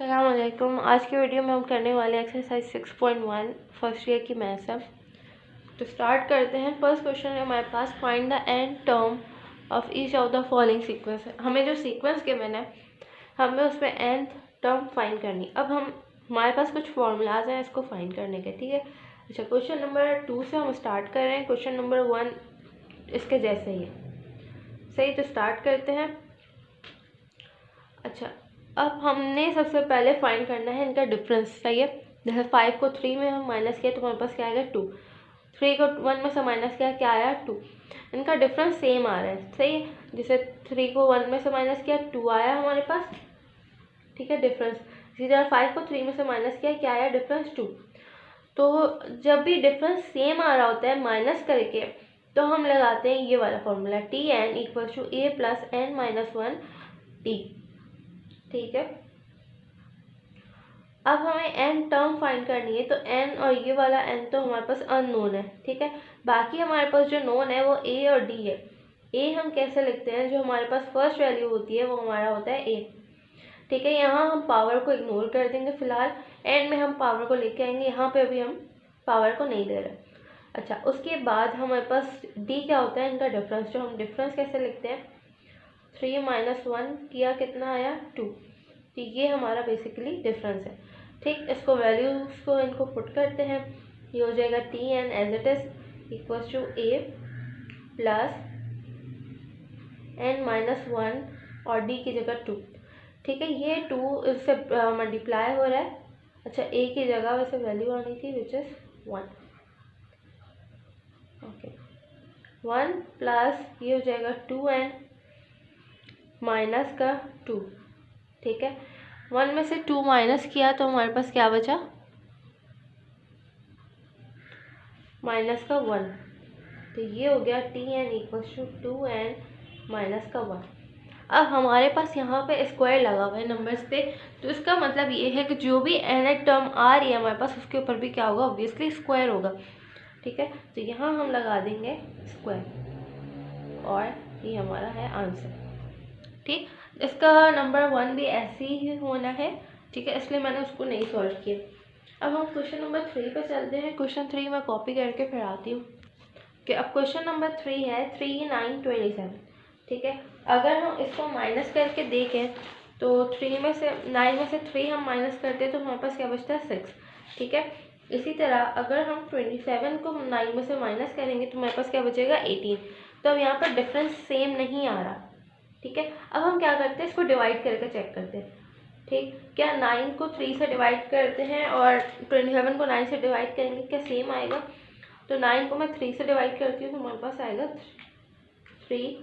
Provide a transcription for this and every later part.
अस्सलाम वालेकुम। आज की वीडियो में हम करने वाले एक्सरसाइज 6.1 फर्स्ट ईयर की मैथ्स है। तो स्टार्ट करते हैं। फर्स्ट क्वेश्चन है हमारे पास, find the n term of each of the following sequence है। हमें जो सीक्वेंस गिवन है हमें उसमें एन टर्म फाइंड करनी। अब हमारे पास कुछ फॉर्मूलाज हैं इसको फाइंड करने के, ठीक है। अच्छा, क्वेश्चन नंबर 2 से हम स्टार्ट कर रहे हैं। क्वेश्चन नंबर 1 इसके जैसे ही है, सही। तो स्टार्ट करते हैं। अच्छा, अब हमने सबसे पहले फाइंड करना है इनका डिफरेंस, सही है। जैसे 5 को 3 में हम माइनस किया तो हमारे पास क्या आएगा 2। 3 को 1 में से माइनस किया, क्या आया 2। इनका डिफरेंस सेम आ रहा है, सही है। जैसे 3 को 1 में से माइनस किया 2 आया हमारे पास, ठीक है, डिफरेंस। इसी तरह 5 को 3 में से माइनस किया, क्या आया डिफरेंस 2। तो जब भी डिफरेंस सेम आ रहा होता है माइनस करके, तो हम लगाते हैं ये वाला formula, T N equal to A plus N minus 1 T, ठीक है। अब हमें n टर्म फाइंड करनी है, तो n और ये वाला n तो हमारे पास अननोन है, ठीक है। बाकी हमारे पास जो नोन है वो a और d है। a हम कैसे लिखते हैं, जो हमारे पास फर्स्ट वैल्यू होती है वो हमारा होता है a, ठीक है। यहाँ हम पावर को इग्नोर कर देंगे फिलहाल, एंड में हम पावर को लेके आएंगे। यहाँ पे अभी हम पावर को नहीं दे रहे। अच्छा, उसके बाद हमारे पास d क्या होता है, इनका डिफरेंस। जो हम डिफरेंस कैसे लिखते हैं, 3 माइनस 1 किया, कितना आया 2। तो ये हमारा बेसिकली डिफरेंस है, ठीक। इसको वैल्यूज को इनको पुट करते हैं। ये हो जाएगा T N as it is equals to A plus N minus 1 और डी की जगह 2, ठीक है। ये 2 इससे मल्टीप्लाई हो रहा है। अच्छा, ए की जगह वैसे वैल्यू आनी थी विच इज़ 1, ओके। 1 प्लस ये हो जाएगा 2n माइनस का 2, ठीक है। 1 में से 2 माइनस किया तो हमारे पास क्या बचा, माइनस का 1। तो ये हो गया T N equals to 2n minus का 1। अब हमारे पास यहाँ पे स्क्वायर लगा हुआ है नंबर्स पे, तो इसका मतलब ये है कि जो भी एन टर्म आ रही है हमारे पास उसके ऊपर भी क्या होगा, ऑब्वियसली स्क्वायर होगा, ठीक है। तो यहाँ हम लगा देंगे स्क्वायर और ये हमारा है आंसर, ठीक। इसका नंबर 1 भी ऐसे ही होना है, ठीक है, इसलिए मैंने उसको नहीं सॉल्व किया। अब हम क्वेश्चन नंबर 3 पे चलते हैं। क्वेश्चन 3 मैं कॉपी करके फिर आती हूँ कि अब क्वेश्चन नंबर 3 है 3 9 27, ठीक है। अगर हम इसको माइनस करके देखें तो 3 में से 9 में से 3 हम माइनस करते हैं तो हमारे पास क्या बचता है 6, ठीक है। इसी तरह अगर हम 27 को 9 में से माइनस करेंगे तो हमारे पास क्या बचेगा 18। तो अब यहाँ पर डिफरेंस सेम नहीं आ रहा, ठीक है। अब हम क्या करते हैं, इसको डिवाइड करके चेक करते हैं, ठीक। क्या 9 को 3 से डिवाइड करते हैं और 27 को 9 से डिवाइड करेंगे, क्या सेम आएगा। तो 9 को मैं 3 से डिवाइड करती हूँ तो हमारे पास आएगा 3,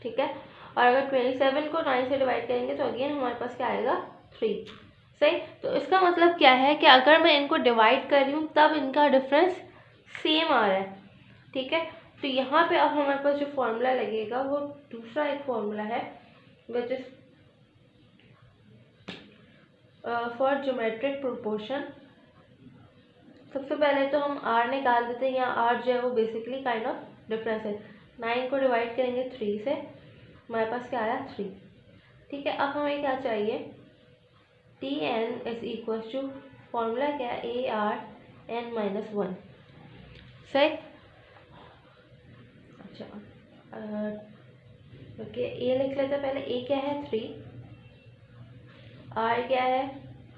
ठीक है। और अगर 27 को 9 से डिवाइड करेंगे तो अगेन हमारे पास क्या आएगा 3, सही। तो इसका मतलब क्या है कि अगर मैं इनको डिवाइड कर रही हूँ तब इनका डिफरेंस सेम आ रहा है, ठीक है। तो यहाँ पे अब हमारे पास जो फॉर्मूला लगेगा वो दूसरा एक फॉर्मूला है which is for geometric proportion. सबसे पहले तो हम r निकाल देते हैं। यहाँ r जो है वो बेसिकली काइंड ऑफ डिफरेंस है। 9 को डिवाइड करेंगे 3 से, हमारे पास क्या आया 3, ठीक है। अब हमें क्या चाहिए, T N is equal to formula क्या है, ए आर एन माइनस 1, सही। अच्छा, ओके, ए लिख लेते हैं पहले। ए क्या है 3, आर क्या है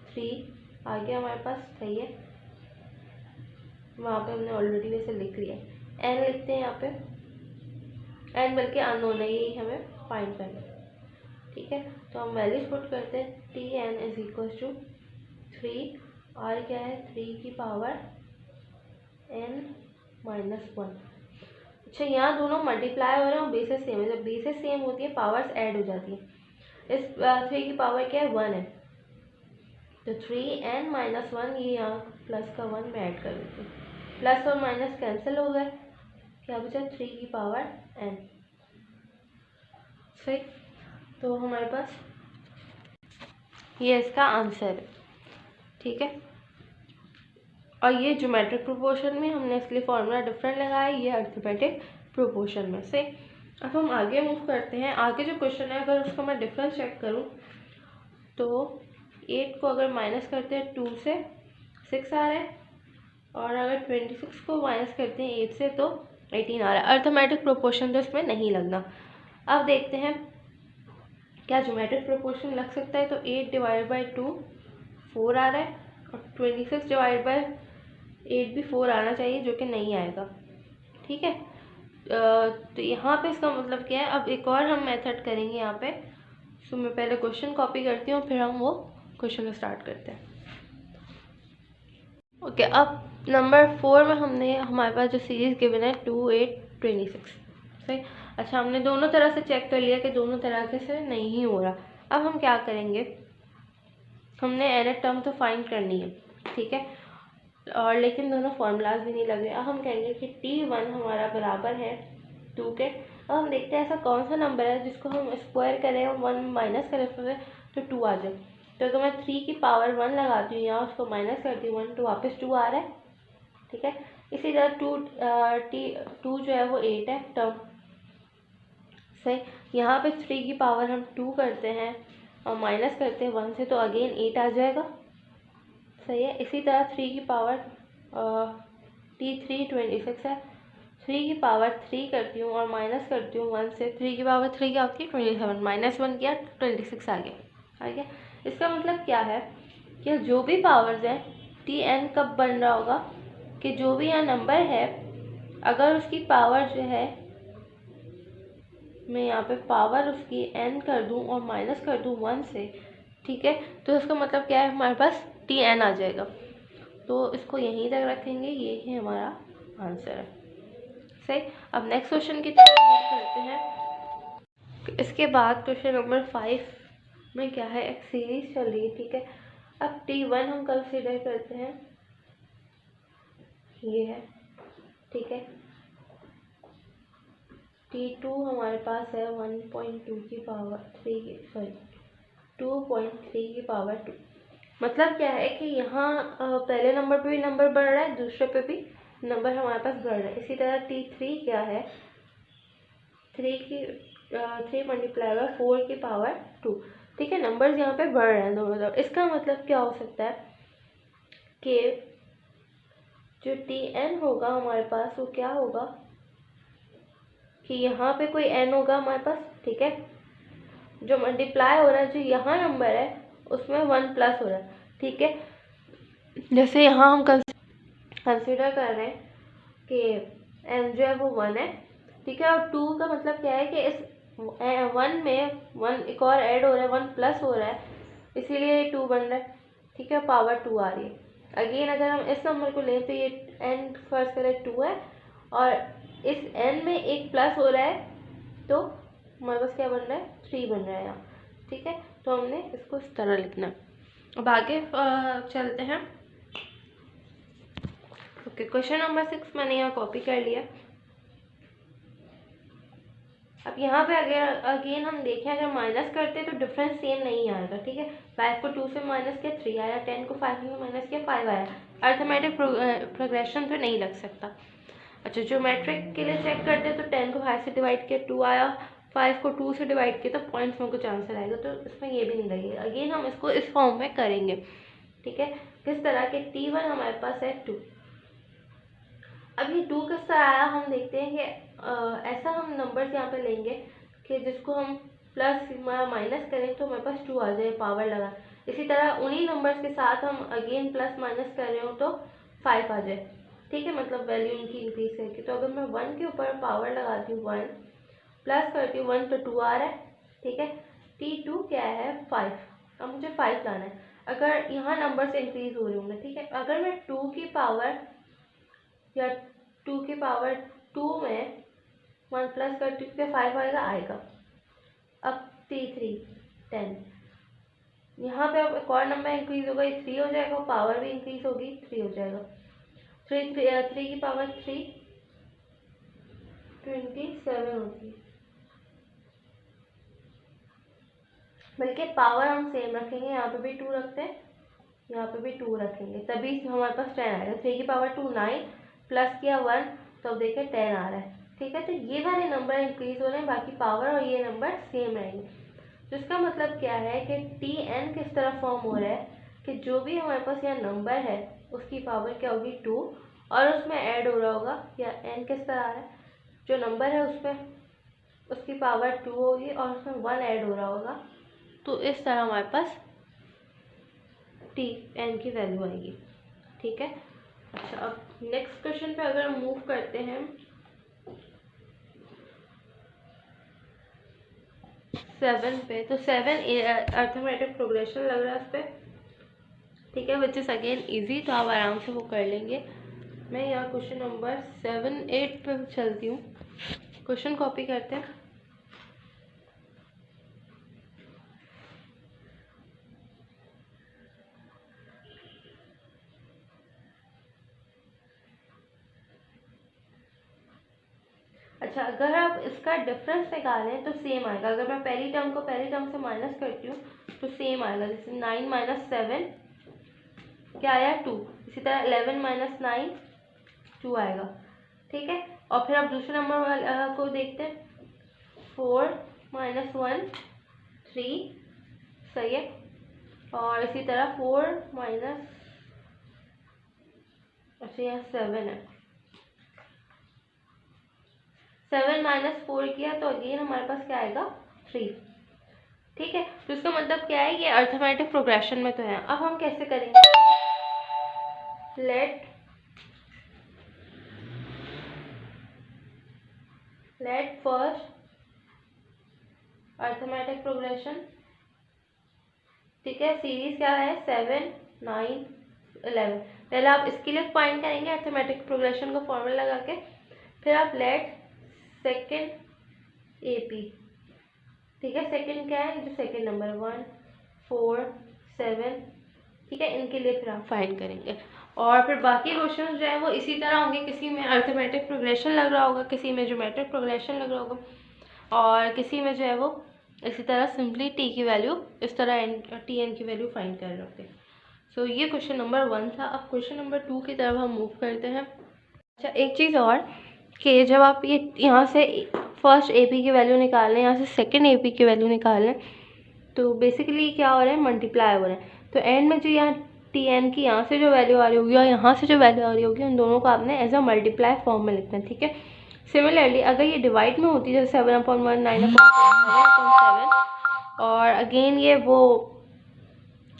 3, आ गया हमारे पास, सही है। वहाँ पे हमने ऑलरेडी वैसे लिख लिया है। एन लिखते हैं यहाँ पे, एन बल्कि अननोन है, यही हमें फाइंड करना है, ठीक है। तो हम वैल्यूज पुट करते हैं। T N is equal to 3, R क्या है 3 की पावर एन माइनस 1। अच्छा, यहाँ दोनों मल्टीप्लाई हो रहे हैं और बेसेस सेम है। जब बेसेस सेम होती है पावर्स ऐड हो जाती है। इस 3 की पावर क्या है 1 है, तो 3n माइनस 1, ये यहाँ प्लस का 1 में ऐड कर देती हूँ। प्लस और माइनस कैंसिल हो गए, क्या बचा 3 की पावर n, सही। तो हमारे पास ये इसका आंसर है, ठीक है। और ये ज्योमेट्रिक प्रोपोर्शन में हमने इसलिए फॉर्मूला डिफरेंट लगाया, ये अर्थमेटिक प्रोपोर्शन में से। अब हम आगे मूव करते हैं। आगे जो क्वेश्चन है अगर उसका मैं डिफरेंस चेक करूँ तो 8 को अगर माइनस करते हैं 2 से 6 आ रहा है, और अगर 26 को माइनस करते हैं 8 से तो 18 आ रहा है। अर्थमेटिक प्रोपोर्शन तो इसमें नहीं लगना। अब देखते हैं क्या ज्योमेट्रिक प्रोपोर्शन लग सकता है। तो 8 डिवाइड बाई 2 4 आ रहा है, और 26 डिवाइड बाई 8 भी 4 आना चाहिए, जो कि नहीं आएगा। ठीक है, तो यहाँ पे इसका मतलब क्या है। अब एक और हम मेथड करेंगे यहाँ पे। सो मैं पहले क्वेश्चन कॉपी करती हूँ, फिर हम वो क्वेश्चन स्टार्ट करते हैं। ओके, अब नंबर 4 में हमारे पास जो सीरीज गिवन है 2, 8, 26। सही। अच्छा, हमने दोनों तरह से चेक कर लिया कि दोनों तरह से नहीं हो रहा। अब हम क्या करेंगे, हमने nth टर्म तो फाइंड करनी है, ठीक है, और लेकिन दोनों फॉर्मूलाज भी नहीं लग रहे। अब हम कहेंगे कि T1 हमारा बराबर है 2 के। अब हम देखते हैं ऐसा कौन सा नंबर है जिसको हम स्क्वायर करें और 1 माइनस करें तो 2 आ जाए। तो अगर मैं 3 की पावर 1 लगाती हूँ यहाँ, उसको माइनस करती हूँ 1, तो वापस 2 आ रहा है। ठीक है, इसी तरह 2 जो है वो 8 है टर्म। सही। यहाँ पे 3 की पावर हम 2 करते हैं और माइनस करते हैं 1 से, तो अगेन 8 आ जाएगा। सही है। इसी तरह 3 की पावर T3 26 है। 3 की पावर 3 करती हूँ और माइनस करती हूँ 1 से, 3 की पावर 3 क्या होती है 27, माइनस 1 किया 26 आ गया। इसका मतलब क्या है कि जो भी पावर्स हैं Tn कब बन रहा होगा कि जो भी यहाँ नंबर है अगर उसकी पावर जो है, मैं यहाँ पे पावर उसकी n कर दूँ और माइनस कर दूँ 1 से, ठीक है, तो इसका मतलब क्या है, हमारे पास Tn आ जाएगा। तो इसको यहीं तक रखेंगे, ये ही हमारा आंसर है। सही। अब नेक्स्ट क्वेश्चन की तरफ मूव करते हैं। इसके बाद क्वेश्चन नंबर 5 में क्या है, एक सीरीज चल रही है, ठीक है। अब T1 हम कंसीडर करते हैं, ये है, ठीक है। T2 हमारे पास है 1.2 की पावर 3 सॉरी 2.3 की पावर 2। मतलब क्या है कि यहाँ पहले नंबर पे भी नंबर बढ़ रहा है, दूसरे पे भी नंबर हमारे पास बढ़ रहा है। इसी तरह T3 क्या है, 3 मल्टीप्लाई बाय 4 की पावर 2। ठीक है, नंबर्स यहाँ पे बढ़ रहे हैं दोनों तरफ। इसका मतलब क्या हो सकता है कि जो Tn होगा हमारे पास वो क्या होगा कि यहाँ पे कोई n होगा हमारे पास, ठीक है, जो मल्टीप्लाई हो रहा है, जो यहाँ नंबर है उसमें 1 प्लस हो रहा है। ठीक है, जैसे यहाँ हम कंसिडर कर रहे हैं कि n जो है वो 1 है, ठीक है, और 2 का मतलब क्या है कि इस 1 में 1 एक और ऐड हो रहा है, 1 प्लस हो रहा है, इसीलिए 2 बन रहा है। ठीक है, पावर 2 आ रही है। अगेन अगर हम इस नंबर को लें तो ये n फर्स्ट करें 2 है, और इस n में एक प्लस हो रहा है, तो हमारे पास क्या बन रहा है, 3 बन रहा है यहाँ। ठीक है, तो हमने इसको इस तरह लिखना है। अब आगे चलते हैं। ओके, क्वेश्चन नंबर 6 मैंने यहाँ कॉपी कर लिया। अब यहाँ पे अगर अगेन हम देखें, अगर माइनस करते तो डिफरेंस सेम नहीं आएगा। ठीक है, 5 को 2 से माइनस किया 3 आया, 10 को 5 से माइनस किया 5 आया। अर्थमेटिक प्रोग्रेशन तो नहीं लग सकता। अच्छा, ज्योमेट्रिक के लिए चेक करते तो 10 को 5 से डिवाइड किया 2 आया, 5 को 2 से डिवाइड किया तो पॉइंट्स में कुछ आंसर आएगा, तो इसमें ये भी नहीं लगेगा। अगेन हम इसको इस फॉर्म में करेंगे। ठीक है, किस तरह के, T1 हमारे पास है 2। अब ये 2 किस तरह आया, हम देखते हैं कि ऐसा हम नंबर्स यहाँ पे लेंगे कि जिसको हम प्लस माइनस करें तो हमारे पास 2 आ जाए पावर लगा। इसी तरह उन्हीं नंबर्स के साथ हम अगेन प्लस माइनस कर रहे हो तो 5 आ जाए। ठीक है, मतलब वैल्यू इनकी इंक्रीज करके। तो अगर मैं 1 के ऊपर पावर लगाती हूँ 1, प्लस करती हूँ 1 तो 2 आ रहा है। ठीक है, T2 क्या है 5। अब मुझे 5 लाना है। अगर यहाँ नंबर से इंक्रीज हो रहे होंगे, ठीक है, अगर मैं 2 की पावर या 2 की पावर 2 में 1 प्लस करती हूँ तो 5 आएगा। अब T3 10, यहाँ पे अब एक और नंबर इंक्रीज होगा, ये 3 हो जाएगा, पावर भी इंक्रीज होगी 3 हो जाएगा। 3 की पावर 3 27 होगी, बल्कि पावर हम सेम रखेंगे, यहाँ पे भी 2 रखते हैं, यहाँ पे भी 2 रखेंगे, तभी हमारे पास 10 आएगा। 3 की पावर 2 9, प्लस किया 1, तो अब देखिए 10 आ रहा है। ठीक है, तो ये वाले नंबर इंक्रीज हो रहे हैं, बाकी पावर और ये नंबर सेम रहेंगे। तो इसका मतलब क्या है कि टी एन किस तरह फॉर्म हो रहा है कि जो भी हमारे पास यहाँ नंबर है उसकी पावर क्या होगी 2, और उसमें ऐड हो रहा होगा, या एन किस तरह आ रहा है, जो नंबर है उसमें उसकी पावर 2 होगी और उसमें 1 ऐड हो रहा होगा। तो इस तरह हमारे पास टी एन की वैल्यू आएगी। ठीक है। अच्छा, अब नेक्स्ट क्वेश्चन पे अगर हम मूव करते हैं 7 पे, तो 7 अर्थमेटिक प्रोग्रेशन लग रहा है इस पर। ठीक है, विच इज़ अगेन इजी, तो आप आराम से वो कर लेंगे। मैं यहाँ क्वेश्चन नंबर 7 8 पे चलती हूँ। क्वेश्चन कॉपी करते हैं। अच्छा, अगर आप इसका डिफरेंस निकालें तो सेम आएगा। अगर मैं पहली टर्म को पहली टर्म से माइनस करती हूँ तो सेम आएगा। जैसे 9 माइनस 7 क्या आया 2, इसी तरह 11 माइनस 9 2 आएगा। ठीक है, और फिर आप दूसरे नंबर वाला को देखते हैं। 4 माइनस 1 3, सही है। और इसी तरह 4 माइनस, अच्छा यहाँ 7 है, 7 माइनस 4 किया तो अगेन हमारे पास क्या आएगा 3। ठीक है, तो इसका मतलब क्या है, ये अर्थमेटिक प्रोग्रेशन में तो है। अब हम कैसे करेंगे, लेट फर्स्ट अर्थमेटिक प्रोग्रेशन। ठीक है, सीरीज क्या है 7 9 11। पहले आप इसके लिए फाइंड करेंगे अर्थमेटिक प्रोग्रेशन का फॉर्मूला लगा के, फिर आप लेट सेकेंड एपी। ठीक है, सेकेंड क्या है, जो सेकेंड नंबर 1 4 7। ठीक है, इनके लिए फिर आप फाइंड करेंगे, और फिर बाकी क्वेश्चन जो है वो इसी तरह होंगे। किसी में अर्थमेटिक प्रोग्रेशन लग रहा होगा, किसी में ज्योमेट्रिक प्रोग्रेशन लग रहा होगा, और किसी में जो है वो इसी तरह सिंपली टी की वैल्यू इस तरह टी एन की वैल्यू फाइंड कर रहे होते हैं। सो ये क्वेश्चन नंबर 1 था। अब क्वेश्चन नंबर 2 की तरफ हम मूव करते हैं। अच्छा, एक चीज़ और कि जब आप ये यहाँ से फर्स्ट एपी की वैल्यू निकाल लें, यहाँ से सेकंड एपी की वैल्यू निकाल लें, तो बेसिकली क्या हो रहा है, मल्टीप्लाई हो रहा है। तो एंड में जो यहाँ टी एन की यहाँ से जो वैल्यू आ रही होगी और यहाँ से जो वैल्यू आ रही होगी, उन दोनों को आपने एज अ मल्टीप्लाई फॉर्म में लिखना है। ठीक है, सिमिलरली अगर ये डिवाइड में होती है जैसे 7/1 9/7 और अगेन ये वो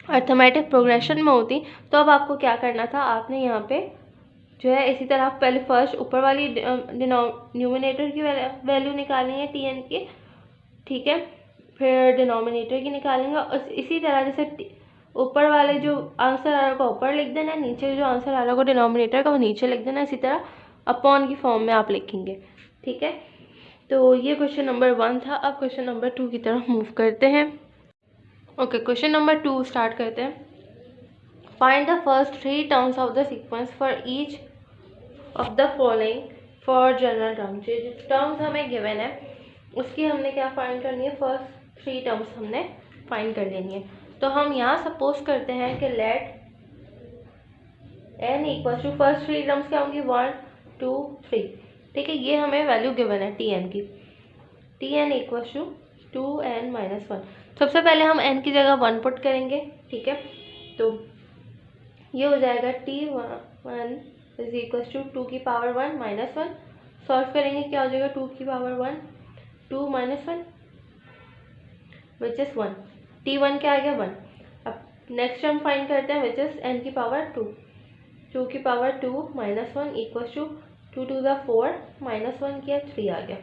अर्थमेटिक प्रोग्रेशन में होती, तो अब आपको क्या करना था, आपने यहाँ पे जो है इसी तरह आप पहले फर्स्ट ऊपर वाली न्यूमिनेटर की वैल्यू निकालनी है टी एन की। ठीक है, फिर डिनोमिनेटर की निकालेंगे, और इसी तरह जैसे ऊपर वाले जो आंसर आ रहा होगा ऊपर लिख देना है, नीचे जो आंसर आ रहा होगा डिनोमिनेटर का वो नीचे लिख देना है। इसी तरह अपॉन की फॉर्म में आप लिखेंगे। ठीक है, तो ये क्वेश्चन नंबर 1 था। अब क्वेश्चन नंबर 2 की तरफ मूव करते हैं। ओके, क्वेश्चन नंबर 2 स्टार्ट करते हैं। Find the first 3 terms of the sequence for each of the following for general terms. जो टर्म्स हमें गिवन है उसकी हमने क्या फाइंड करनी है, फर्स्ट 3 टर्म्स हमने फाइंड कर लेनी है। तो हम यहाँ सपोज करते हैं कि let N equal to first 3 terms क्या होंगी 1 2 3। ठीक है, ये हमें वैल्यू गिवन है टी एन की। T N equal to 2n minus 1। सबसे पहले हम n की जगह 1 पुट करेंगे। ठीक है, तो ये हो जाएगा T1 इज इक्वल टू 2 की पावर 1 माइनस 1। सॉल्व करेंगे क्या हो जाएगा 2 की power 1 2 minus 1 which is 1। T1 क्या आ गया 1। अब नेक्स्ट हम फाइंड करते हैं विच इज़ n की पावर 2। 2 की power 2 minus 1 equal to 2 to the 4 minus 1 किया 3 आ गया।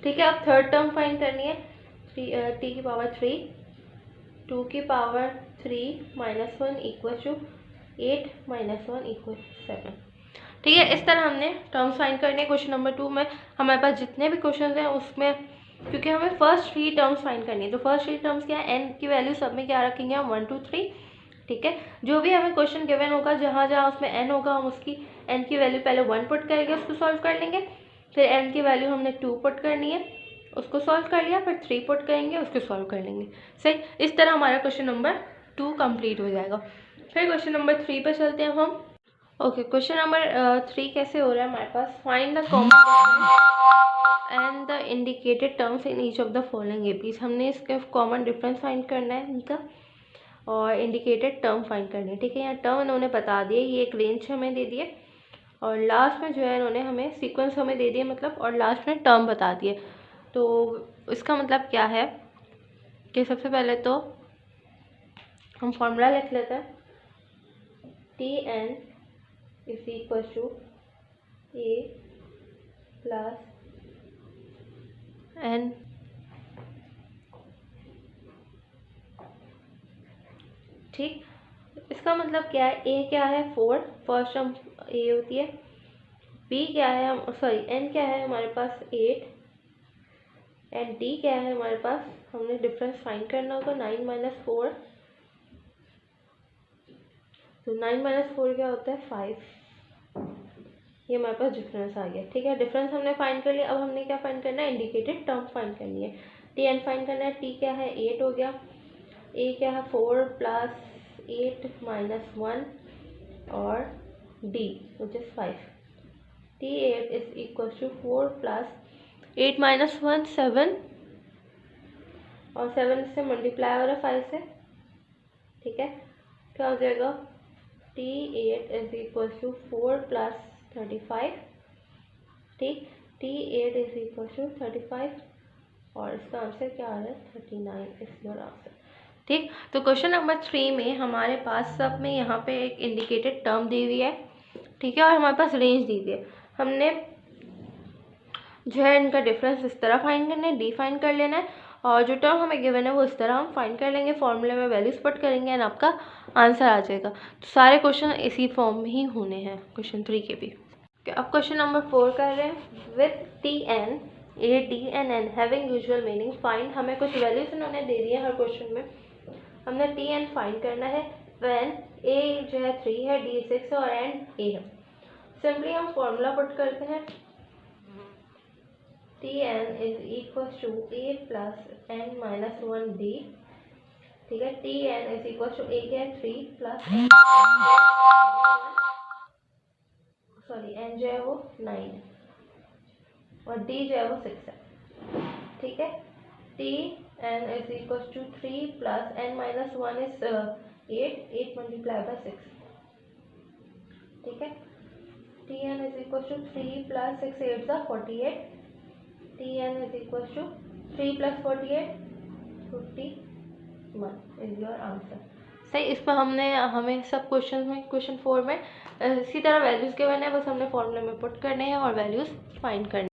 ठीक है, अब थर्ड टर्म फाइंड करनी है टी की पावर 3। 2 की power 3 minus 1 equal to 8 minus 1 equal 7। ठीक है, इस तरह हमने टर्म्स फाइंड करने। क्वेश्चन नंबर 2 में हमारे पास जितने भी क्वेश्चन हैं उसमें क्योंकि हमें फर्स्ट 3 टर्म्स फाइंड करनी है, तो फर्स्ट 3 टर्म्स क्या है, n की वैल्यू सब में क्या रखेंगे हम 1 2 3। ठीक है, जो भी हमें क्वेश्चन गिवन होगा जहाँ जहाँ उसमें n होगा हम उसकी n की वैल्यू पहले 1 पुट करेंगे, उसको सॉल्व कर लेंगे। फिर n की वैल्यू हमने 2 पुट करनी है, उसको सॉल्व कर लिया। फिर 3 पुट करेंगे, उसको सॉल्व कर लेंगे। सही, इस तरह हमारा क्वेश्चन नंबर 2 कंप्लीट हो जाएगा। फिर क्वेश्चन नंबर 3 पे चलते हैं हम। ओके, क्वेश्चन नंबर 3 कैसे हो रहा है हमारे पास, find the common difference and the indicated terms in each of the following APs. हमने इसके कॉमन डिफरेंस फाइंड करना है इनका और इंडिकेटेड टर्म फाइंड करनी है। ठीक है, यहाँ टर्म इन्होंने बता दिए, ये एक रेंज हमें दे दिए और लास्ट में जो है इन्होंने हमें सीक्वेंस हमें दे दिए मतलब, और लास्ट में टर्म बता दिए। तो इसका मतलब क्या है कि सबसे पहले तो हम फॉर्मूला लिख लेते हैं, T N is equal to A plus N ठीक। इसका मतलब क्या है, ए क्या है 4, फर्स्ट टर्म ए होती है, बी क्या है एन क्या है हमारे पास 8 एंड डी क्या है हमारे पास, हमने डिफरेंस फाइंड करना होगा 9 - 4। तो 9 - 4 क्या होता है 5। ये हमारे पास डिफरेंस आ गया। ठीक है, डिफरेंस हमने फाइंड कर लिया। अब हमने क्या फाइंड करना है, इंडिकेटेड टर्म फाइंड करनी है। टी एन फाइंड करना है, टी क्या है 8 हो गया, ए क्या है 4 + 8 - 1 और D which is 5। T8 is equal to 4 + 8 - 1 7 और 7 से मल्टीप्लाई हो रहा है 5 से। ठीक है, क्या हो जाएगा, T8 इज इक्वल टू 4 + 35। ठीक, T8 इज इक्वल टू 35 और इसका आंसर क्या आ रहा है 39 इज योर आंसर। ठीक, तो क्वेश्चन नंबर 3 में हमारे पास सब में यहाँ पे एक इंडिकेटेड टर्म दी हुई है। ठीक है, और हमारे पास रेंज दी हुई है। हमने जो है इनका डिफरेंस इस तरह फाइंड करना है, डी फाइंड कर लेना है और जो टर्म हमें गिवन है वो इस तरह हम फाइंड कर लेंगे, फॉर्मूले में वैल्यूज पुट करेंगे एंड आपका आंसर आ जाएगा। तो सारे क्वेश्चन इसी फॉर्म में ही होने हैं क्वेश्चन 3 के भी। अब क्वेश्चन नंबर 4 कर रहे हैं, with T N A D N N having usual meaning find. हमें कुछ वैल्यूज इन्होंने दे दी है हर क्वेश्चन में, हमने टी एन फाइंड करना है व्हेन ए जो है 3 है, डी 6 और एन ए है। सिंपली हम फॉर्मूला पुट करते हैं, Tn is equal to A plus N minus 1 D. ठीक है, Tn is equal to A क्या है 3 प्लस एन, सॉरी एन जो है वो 9 है और डी जो है वो 6 है। ठीक है, Tn is equal to 3 plus N minus 1 is 8 multiply by 6। ठीक है, Tn is equal to 3 plus 6 8 48। Tn is equal to 3 + 48 51 is your answer। सही, इस पर हमें सब क्वेश्चन में क्वेश्चन 4 में इसी तरह वैल्यूज गिवन है, बस हमने फॉर्मूले में पुट करने हैं और वैल्यूज फाइंड करने हैं।